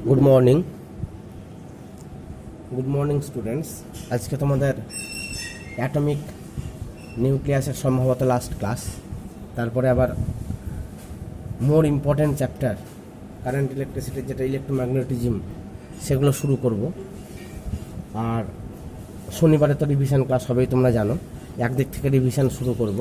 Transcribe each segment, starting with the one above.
Good morning students. আজকে তোমাদের atomic নিউক্লিয়াসের সম্ভবত লাস্ট ক্লাস, তারপরে আবার মোর ইম্পর্ট্যান্ট চ্যাপ্টার কারেন্ট ইলেকট্রিসিটির যেটা ইলেকট্রোম্যাগনেটিজম সেগুলো শুরু করব। আর শনিবারে তো রিভিশন ক্লাস হবেই, তোমরা জানো। একদিক থেকে রিভিশন শুরু করব।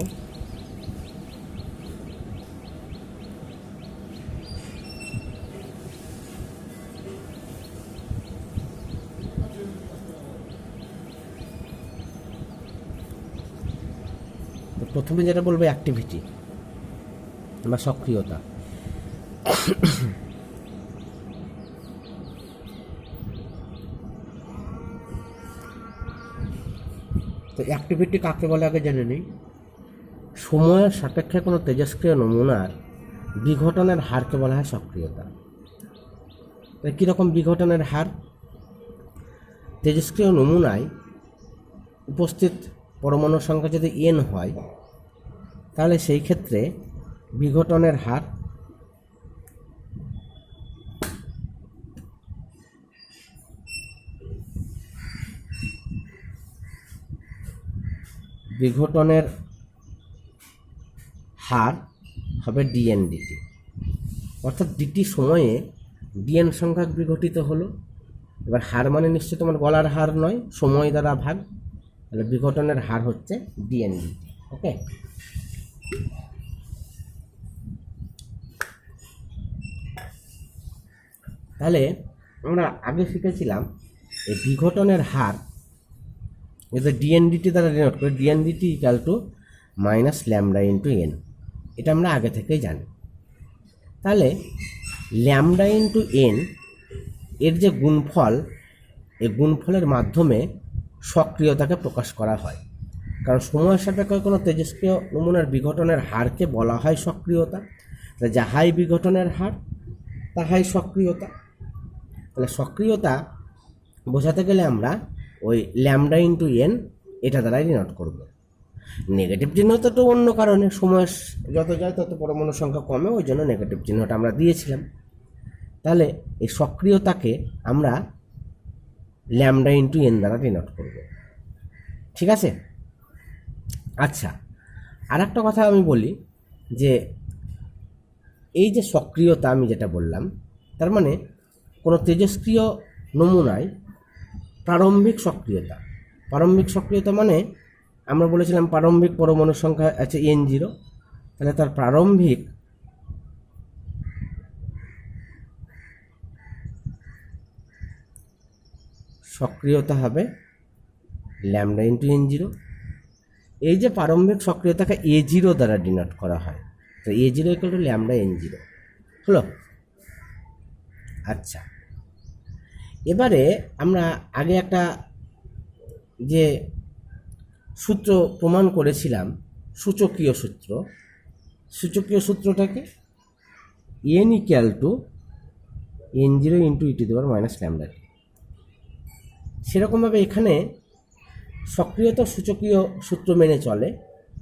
প্রথমে যেটা বলবো অ্যাক্টিভিটি বা সক্রিয়তা। তো অ্যাক্টিভিটি কাকে বলে আগে জেনে নিই। সময়ের সাপেক্ষে কোনো তেজস্ক্রিয় নমুনার বিঘটনের হারকে বলা হয় সক্রিয়তা। কীরকম বিঘটনের হার? তেজস্ক্রিয় নমুনায় উপস্থিত পরমাণুর সংখ্যা যদি n হয়, তাহলে সেই ক্ষেত্রে বিঘটনের হার হবে dn/dt। অর্থাৎ dt সময়ে dn সংখ্যা বিঘটিত হলো। এবার হার মানে নিশ্চয়ই তোমার গলার হার নয়, সময় দ্বারা ভাগ, তাহলে বিঘটনের হার হচ্ছে dn/dt। ওকে, তাহলে আমরা আগে শিখেছিলাম এই বিঘটনের হার যদি dn/dt দ্বারা ডিনোট করি, dn/dt equal to minus lambda into n। এটা আমরা আগে থেকেই জানি। তাহলে ল্যামডা ইন্টু n এর যে গুণফল, এই গুণফলের মাধ্যমে সক্রিয়তাকে প্রকাশ করা হয়। কারণ সময়ের সাপেক্ষে কোনো তেজস্ক্রিয় নমুনার বিঘটনের হারকে বলা হয় সক্রিয়তা। যাহাই বিঘটনের হার তাহাই সক্রিয়তা। তাহলে সক্রিয়তা বোঝাতে গেলে আমরা ওই ল্যামডা ইন্টু n এটা দ্বারাই ডিনোট করব। নেগেটিভ চিহ্নটা তো অন্য কারণে, সময় যত যায় তত পরমাণুর সংখ্যা কমে, ওই জন্য নেগেটিভ চিহ্নটা আমরা দিয়েছিলাম। তাহলে এই সক্রিয়তাকে আমরা ল্যামডা ইন্টু n দ্বারা ডিনোট করব। ঠিক আছে? আচ্ছা, আর একটা কথা আমি বলি যে এই যে সক্রিয়তা আমি যেটা বললাম, তার মানে কোনো তেজস্ক্রিয় নমুনায় প্রারম্ভিক সক্রিয়তা মানে আমরা বলেছিলাম প্রারম্ভিক পরমাণুর সংখ্যা আছে n0, তাহলে তার প্রারম্ভিক সক্রিয়তা হবে ল্যামডা ইন্টু n0। এই যে প্রারম্ভিক সক্রিয়তাকে a0 দ্বারা ডিনোট করা হয়, তো a0 equal to lambda n0 হলো। আচ্ছা, এবারে আমরা আগে একটা যে সূত্র প্রমাণ করেছিলাম, সূচকীয় সূত্রটাকে n equal to n0 into e to the power minus lambda. সেরকমভাবে এখানে সক্রিয়তা সূচকীয় সূত্র মেনে চলে,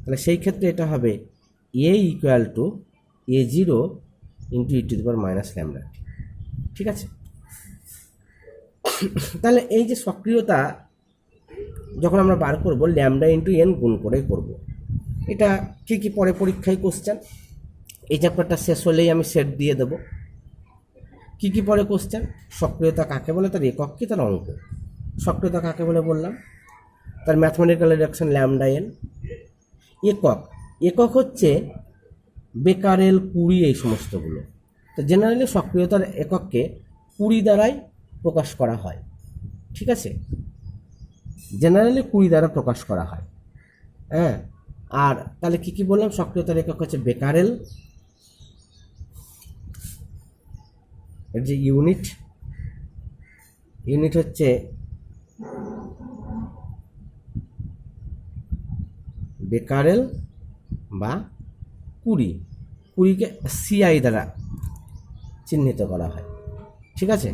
তাহলে সেই ক্ষেত্রে এটা হবে a equal to a0 into e to the power minus lambda. ঠিক আছে? তাহলে এই যে সক্রিয়তা যখন আমরা বার করব, ল্যামডা ইন্টু n গুণ করে করব। এটা কি পরে পরীক্ষায় কোশ্চেন, এই চ্যাপ্টারটা শেষ হলেই আমি সেট দিয়ে দেব। কি পরে কোশ্চেন, সক্রিয়তা কাকে বলে, তার একক কি, তার অঙ্ক। সক্রিয়তা কাকে বলে বললাম, তার ম্যাথমেটিক্যাল রিডাকশন ল্যামডা n। একক হচ্ছে বেকারেল, কুড়ি, এই সমস্তগুলো। তো জেনারেলি সক্রিয়তার একককে কুড়ি দ্বারাই প্রকাশ করা হয়। ঠিক আছে? জেনারেলি 20 দ্বারা প্রকাশ করা হয়। হ্যাঁ, আর তাহলে কি বললাম, সক্রিয়তার একক হচ্ছে বেকারেল, এর যে ইউনিট হচ্ছে বেকারেল বা কুড়িকে CI দ্বারা চিহ্নিত করা হয়। ঠিক আছে?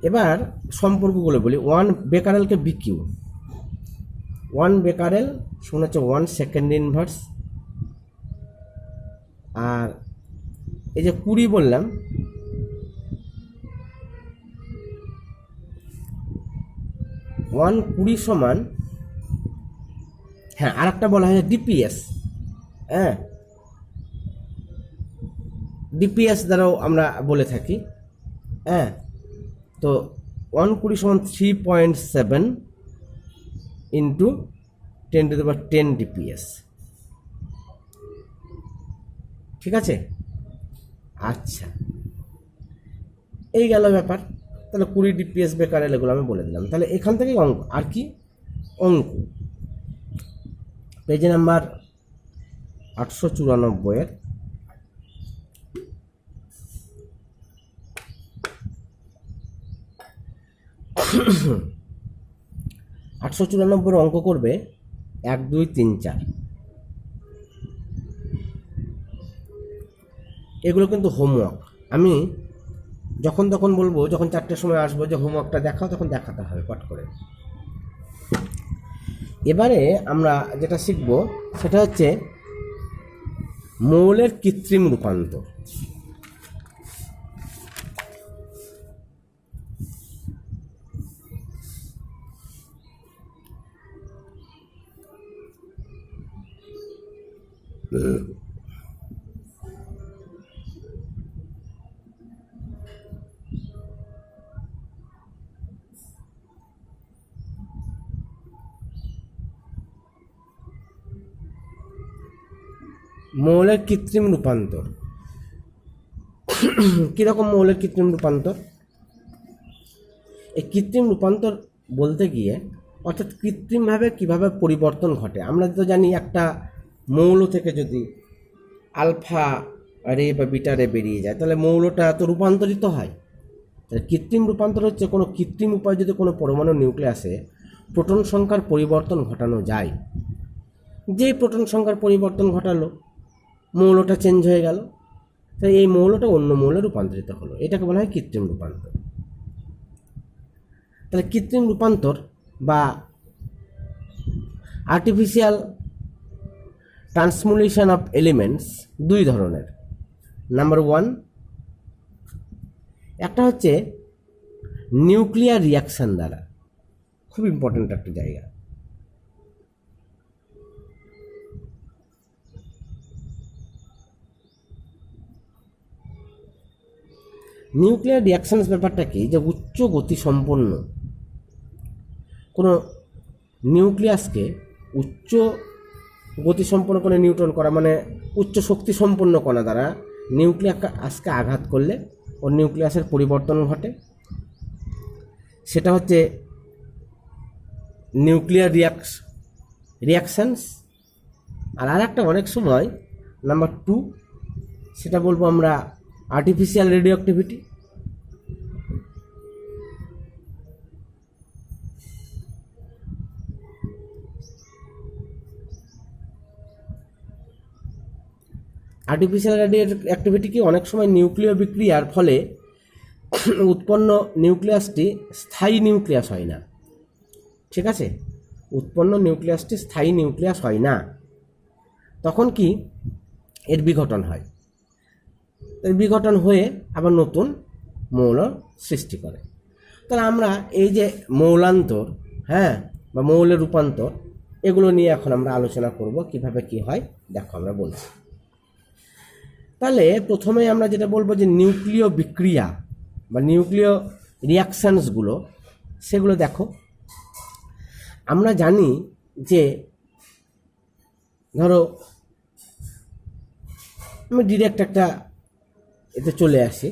এবার সম্পর্কগুলো বলি। 1 বেকারেলকে BQ, 1 বেকারেল সমান হচ্ছে 1 সেকেন্ড ইনভার্স। আর এই যে 20 বললাম, 120 সমান, হ্যাঁ আর একটা বলা হয় ডিপিএস, হ্যাঁ ডিপিএস দ্বারাও আমরা বলে থাকি, হ্যাঁ তো 120 সমান 3.7 ইন্টু 10 ডিপিএস, ঠিক আছে। আচ্ছা এই গেল ব্যাপার। তাহলে 20 ডিপিএস বেকারের এগুলো আমি বলে দিলাম। তাহলে এখান থেকেই অঙ্ক, আর কি অঙ্ক পেজ নাম্বার 894-এর 894 অঙ্ক করবে 1, 2, 3, 4। এগুলো কিন্তু হোমওয়ার্ক। আমি যখন তখন বলবো, যখন 4টের সময় আসবো যে হোমওয়ার্কটা দেখাও, তখন দেখাতে হবে পট করে। এবারে আমরা যেটা শিখব সেটা হচ্ছে মৌলের কৃত্রিম রূপান্তর। মৌলের কৃত্রিম রূপান্তর কীরকম? মৌলের কৃত্রিম রূপান্তর, এই কৃত্রিম রূপান্তর বলতে গিয়ে অর্থাৎ কৃত্রিমভাবে কিভাবে পরিবর্তন ঘটে। আমরা তো জানি একটা মৌল থেকে যদি আলফা রে বা বিটা রে বেরিয়ে যায়, তাহলে মৌলটা তো রূপান্তরিত হয়। তাহলে কৃত্রিম রূপান্তর হচ্ছে কোনো কৃত্রিম উপায়ে যদি কোনো পরমাণু নিউক্লিয়াসে প্রোটন সংখ্যার পরিবর্তন ঘটানো যায়। যেই প্রোটন সংখ্যার পরিবর্তন ঘটালো, মৌলটা চেঞ্জ হয়ে গেল, তাই এই মৌলটা অন্য মৌলে রূপান্তরিত হলো, এটাকে বলা হয় কৃত্রিম রূপান্তর। তাহলে কৃত্রিম রূপান্তর বা আর্টিফিশিয়াল ট্রান্সমুলেশন অফ এলিমেন্টস দুই ধরনের। নাম্বার 1, একটা হচ্ছে নিউক্লিয়ার রিয়াকশান দ্বারা, খুব ইম্পর্ট্যান্ট একটা জায়গা। নিউক্লিয়ার রিয়াকশানস ব্যাপারটা কি, যে উচ্চ গতি সম্পন্ন কোনো নিউক্লিয়াসকে উচ্চ গতি সম্পন্ন করে নিউট্রন করা, মানে উচ্চ শক্তি সম্পন্ন কণা দ্বারা নিউক্লিয়াসকে আঘাত করলে ওর নিউক্লিয়াসের পরিবর্তন ঘটে, সেটা হচ্ছে নিউক্লিয়ার রিয়াকশানস। আর একটা অনেক সময় নাম্বার 2, সেটা বলবো আমরা artificial radio activity. Artificial radio activity কি, অনেক সময় নিউক্লিয় বিক্রিয়ার ফলে উৎপন্ন নিউক্লিয়াসটি স্থায়ী নিউক্লিয়াস হয় না, ঠিক আছে, উৎপন্ন নিউক্লিয়াসটি স্থায়ী নিউক্লিয়াস হয় না, তখন কি এর বিঘটন হয়। এর বিঘটন হয়ে আবার নতুন মৌল সৃষ্টি করে। তাহলে আমরা এই যে মৌলান্তর, হ্যাঁ বা মৌলের রূপান্তর, এগুলো নিয়ে এখন আমরা আলোচনা করব কিভাবে কি হয়। দেখো আমরা বলছি। তাহলে প্রথমে আমরা যেটা বলবো যে নিউক্লিয় বিক্রিয়া বা নিউক্লিয় রিয়াকশানসগুলো, সেগুলো দেখো। আমরা জানি যে ধরো আমি ডিরেক্ট একটা এতে চলে আসি,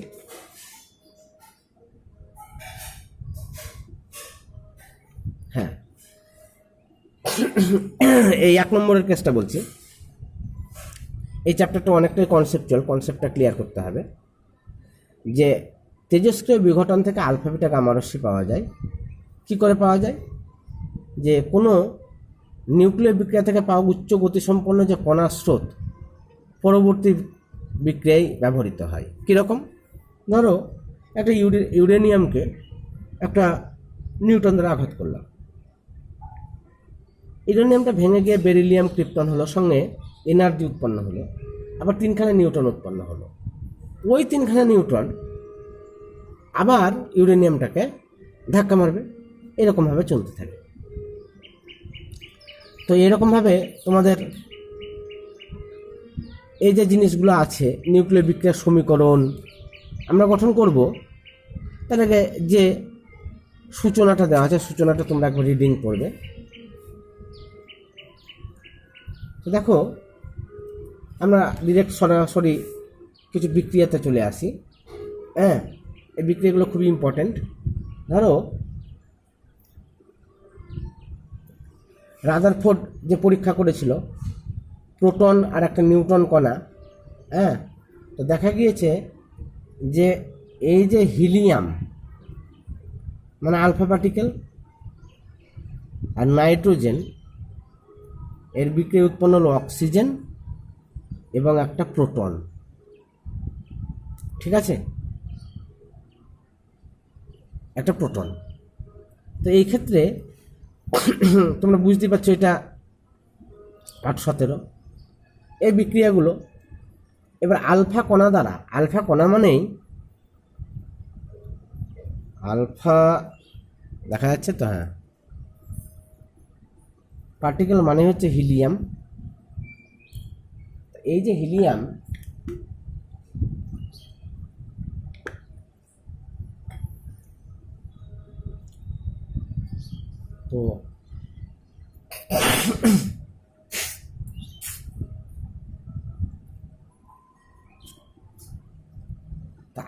হ্যাঁ এই 1 নম্বরের কেসটা বলছি। এই চ্যাপ্টারটা অনেকটাই কনসেপ্টটা ক্লিয়ার করতে হবে যে তেজস্ক্রিয় বিঘটন থেকে আলফা বিটা গামা রশ্মি পাওয়া যায়। কি করে পাওয়া যায়? যে কোনো নিউক্লিয় বিক্রিয়া থেকে পাওয়া উচ্চ গতিসম্পন্ন যে কণার স্রোত পরবর্তী বিক্রিয়ায় ব্যবহৃত হয়। কীরকম? ধরো একটা ইউরেনিয়ামকে একটা নিউটন দ্বারা আঘাত করলাম, ইউরেনিয়ামটা ভেঙে গিয়ে বেরিলিয়াম ক্রিপ্টন হলো, সঙ্গে এনার্জি উৎপন্ন হলো, আবার 3খানা নিউট্রন উৎপন্ন হলো। ওই 3খানা নিউট্রন আবার ইউরেনিয়ামটাকে ধাক্কা মারবে, এরকমভাবে চলতে থাকে। তো এরকমভাবে তোমাদের এই যে জিনিসগুলো আছে, নিউক্লিয় বিক্রিয়ার সমীকরণ আমরা গঠন করব, তার আগে যে সূচনাটা দেওয়া আছে সূচনাটা তোমরা একবার রিডিং করবে। তো দেখো আমরা ডিরেক্ট সরাসরি কিছু বিক্রিয়াতে চলে আসি। হ্যাঁ, এই বিক্রিয়াগুলো খুবই ইম্পর্ট্যান্ট। ধরো রাদারফোর্ড যে পরীক্ষা করেছিল প্রোটন আর একটা নিউট্রন কণা, হ্যাঁ, তো দেখা গিয়েছে যে এই যে হিলিয়াম মানে আলফা পার্টিকেল আর নাইট্রোজেন, এর বিক্রিয়া উৎপন্ন হলো অক্সিজেন এবং একটা প্রোটন। ঠিক আছে, একটা প্রোটন। তো এই ক্ষেত্রে তোমরা বুঝতে পারছো এটা 817 এই বিক্রিয়াগুলো। এবার আলফা কণা দ্বারা, আলফা কণা মানেই আলফা দেখা যাচ্ছে তো, হ্যাঁ, পার্টিকেল মানে হচ্ছে হিলিয়াম। এই যে হিলিয়াম, তো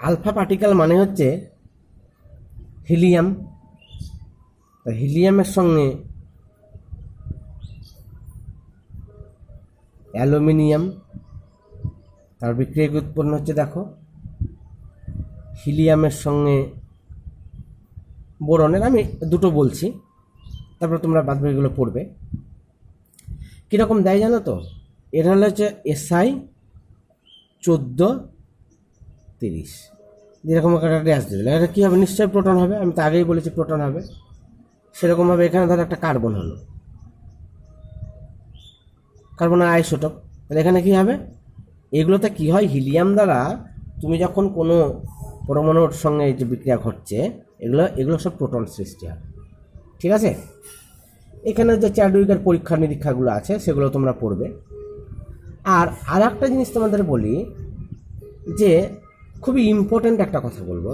আলফা পার্টিকেল মানে হচ্ছে হিলিয়াম। তা হিলিয়ামের সঙ্গে অ্যালুমিনিয়াম, তার বিক্রিয়া উৎপন্ন হচ্ছে দেখো হিলিয়ামের সঙ্গে বোরনের। আমি দুটো বলছি, তারপর তোমরা বাদ বাকিগুলো পড়বে। কীরকম দেয় জানো তো? এটা হলো হচ্ছে SI 1430, যেরকম একটা ড্যাশ দিলে এটা কী হবে, নিশ্চয়ই প্রোটন হবে। আমি তো আগেই বলেছি প্রোটন হবে। সেরকমভাবে এখানে ধরো একটা কার্বন হলো, কার্বনের আইসোটোপ, তাহলে এখানে কী হবে, এগুলোতে কী হয়, হিলিয়াম দ্বারা তুমি যখন কোনো পরমাণুর সঙ্গে যে বিক্রিয়া ঘটছে এগুলো সব প্রোটন সৃষ্টি হয়। ঠিক আছে, এখানে যে চ্যাডউইকের পরীক্ষা নিরীক্ষাগুলো আছে সেগুলো তোমরা পড়বে। আর একটা জিনিস তোমাদের বলি, যে খুবই ইম্পর্ট্যান্ট একটা কথা বলবো,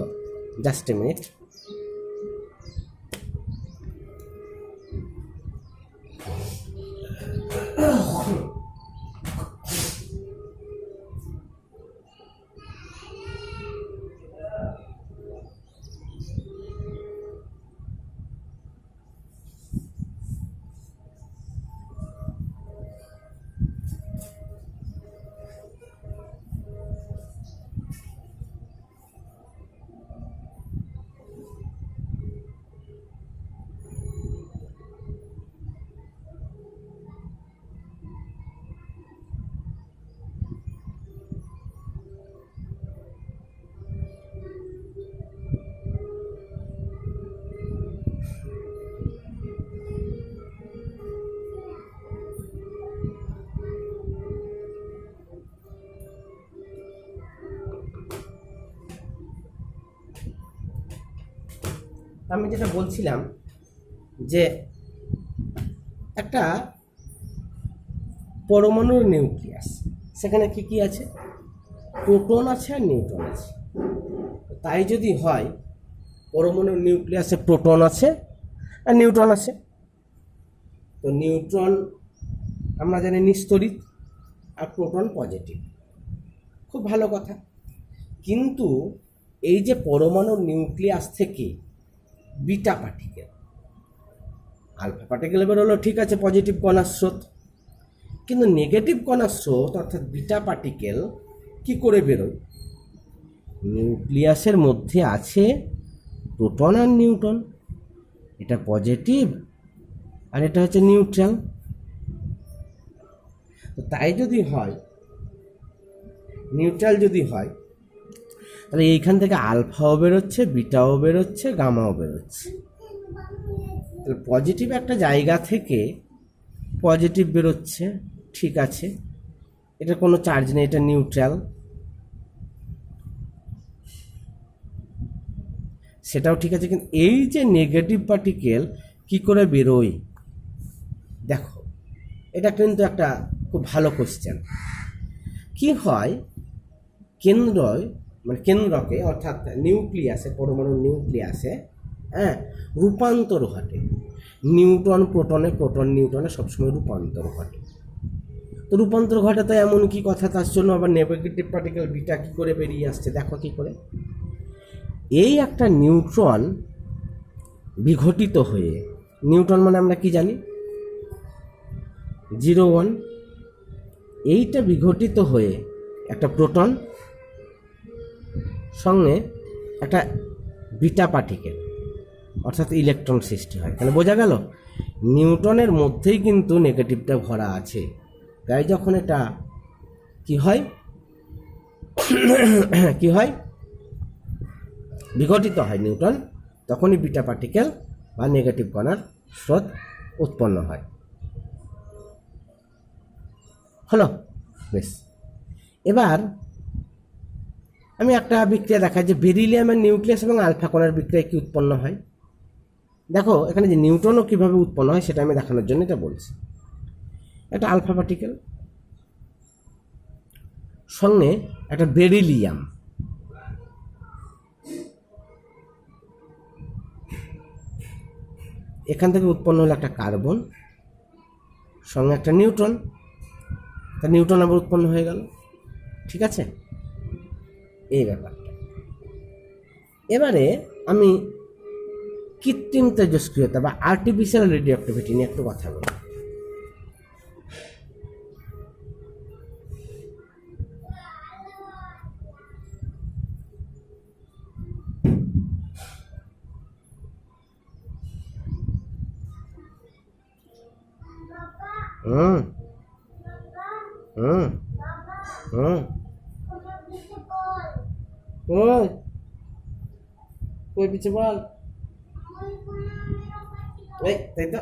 জাস্ট এ মিনিট। আমি যেটা বলছিলাম যে একটা পরমাণুর নিউক্লিয়াস, সেখানে কি কি আছে, প্রোটন আছে আর নিউট্রন আছে। তাই যদি হয় পরমাণুর নিউক্লিয়াসে প্রোটন আছে আর নিউট্রন আছে, তো নিউট্রন আমরা জানি নিস্তড়িত আর প্রোটন পজিটিভ, খুব ভালো কথা। কিন্তু এই যে পরমাণুর নিউক্লিয়াস থেকে বিটা পার্টিকেল, আলফা পার্টিকেল বেরোলো, ঠিক আছে, পজিটিভ কণার স্রোত, কিন্তু নেগেটিভ কণার স্রোত অর্থাৎ বিটা পার্টিকেল কি করে বেরোয়, নিউক্লিয়াসের মধ্যে আছে প্রোটন আর নিউট্রন, এটা পজিটিভ আর এটা হচ্ছে নিউট্রাল। তো তাই যদি হয়, নিউট্রাল যদি হয়, তাহলে এইখান থেকে আলফাও বেরোচ্ছে, বিটাও বেরোচ্ছে, গামাও বেরোচ্ছে। তাহলে পজিটিভ একটা জায়গা থেকে পজিটিভ বেরোচ্ছে, ঠিক আছে, এটা কোনো চার্জ নেই, এটা নিউট্রাল। সেটাও ঠিক আছে, কিন্তু এই যে নেগেটিভ পার্টিকেল কি করে বেরোয়, দেখো এটা কিন্তু একটা খুব ভালো কোশ্চেন। কি হয়, কেন্দ্রকে অর্থাৎ নিউক্লিয়াসে, পরমাণু নিউক্লিয়াসে হ্যাঁ রূপান্তর ঘটে। নিউট্রন প্রোটনে, প্রোটন নিউট্রনে সবসময় রূপান্তর ঘটে। তো রূপান্তর ঘটে তো এমন কি কথা, তার জন্য আবার নেগেটিভ পার্টিকেল বিটা কি করে বেরিয়ে আসছে দেখো কি করে। এই একটা নিউট্রন বিঘটিত হয়ে, নিউট্রন মানে আমরা কি জানি 0 1, এইটা বিঘটিত হয়ে একটা প্রোটন সঙ্গে একটা বিটা পার্টিকেল অর্থাৎ ইলেকট্রন সৃষ্টি হয়। তাহলে বোঝা গেল নিউটনের মধ্যেই কিন্তু নেগেটিভটা ভরা আছে। তাই যখন এটা কি হয় কি হয় বিঘটিত হয় নিউটন, তখনই বিটা পার্টিকেল বা নেগেটিভ কণার স্রোত উৎপন্ন হয়। হলো বেশ। এবার আমি একটা বিক্রিয়া দেখাই যে বেরিলিয়ামের নিউক্লিয়াস এবং আলফা কণার বিক্রিয়া কি উৎপন্ন হয়। দেখো এখানে যে নিউটনও কিভাবে উৎপন্ন হয় সেটা আমি দেখানোর জন্য এটা বলছি। একটা আলফা পার্টিকেল সঙ্গে একটা বেরিলিয়াম, এখান থেকে উৎপন্ন হলো একটা কার্বন সঙ্গে একটা নিউট্রন, তা নিউট্রন আবার উৎপন্ন হয়ে গেল। ঠিক আছে, এই ব্যাপারটা। এবারে আমি কৃত্রিম তেজস্ক্রিয়তা বা আর্টিফিশিয়াল রেডিওঅ্যাক্টিভিটি নিয়ে একটু কথা বলি। হুম হুম হুম ওই কই পিছে বল, এই তাই তো।